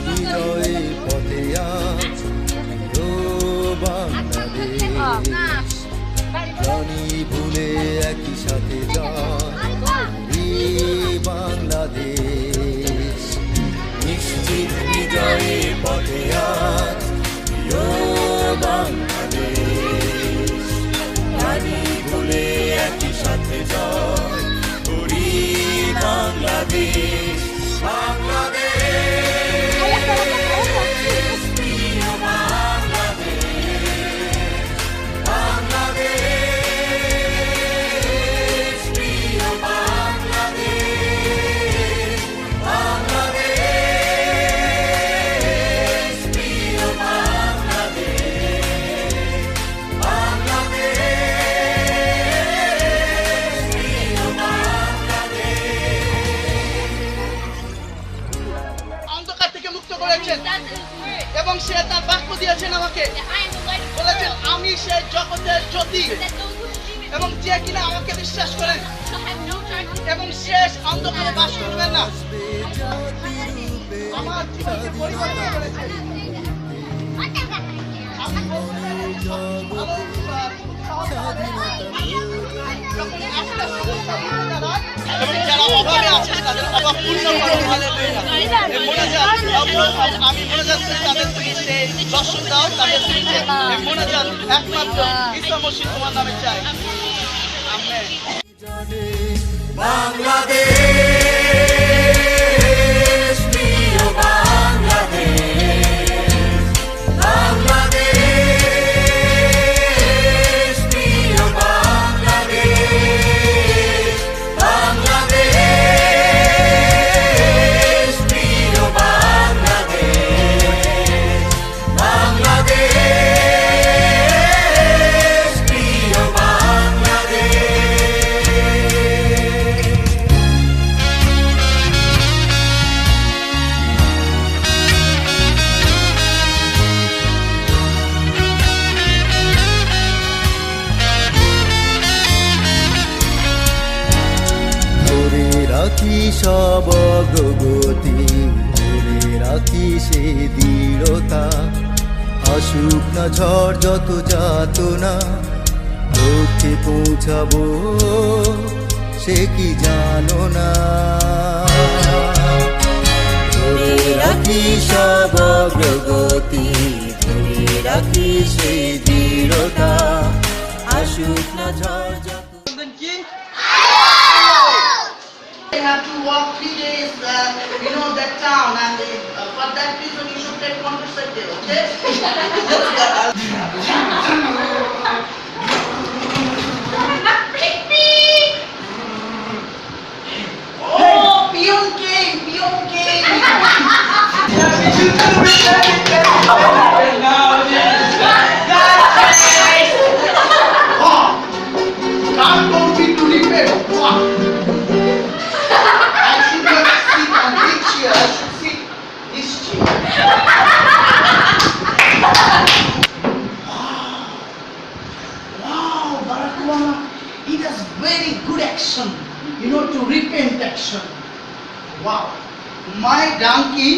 বিজয়ের পথে আজ ও বাংলাদেশ, জানি ভুলে একই সাথে যাই বাংলাদেশ। নিশ্চিত বিজয়ের পথে আজ ও বাংলাদেশ, জানি ভুলে একই সাথে যাই বাংলাদেশ। এবং সে তার বাক্য দিয়েছেন আমাকে, বলেছেন আমি সেই জগতের জ্যোতি, এবং যে কিনা আমাকে বিশ্বাস করেন এবং শেষ অন্ধকারে বাস করবেন না, আমার জীবনকে পরিবর্তন করেছে। আমি বলতে চাই, ভালো যারা অভাবে আছে তাদের অভাব পূর্ণ করো, হালেলুয়া। আমি মোনাজাত করি তাদের তুমি সেই দর্শন দাও, তাদের তুমি মোনাজাত একমাত্র ঈসা মসিহ তোমার নামে চাই। আমেন। বাংলাদেশ, প্রিয় বাংলাদেশ, বাংলাদেশ, প্রিয় বাংলাদেশ, বাংলাদেশ, প্রিয় বাংলাদেশ, বাংলাদেশ, প্রিয় রাখি সব অগ্রগতি, ধরে রাখি সে দৃঢ়তা। আসুক না ঝড় যত যাতনা, লক্ষ্যে পৌঁছাবো সে কি জানো না। ধরে রাখি সব অগ্রগতি, ধরে রাখি সে দৃঢ়তা। আসুক না ঝড় যত। They have to walk 3 days, that town, and for that reason you should take contraceptive, okay? Oh, peon came. Can't go to repair. He does very good action, to repent action. Wow. My donkey,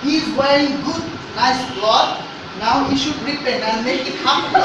he is wearing good, nice cloth. Now he should repent and make it happen.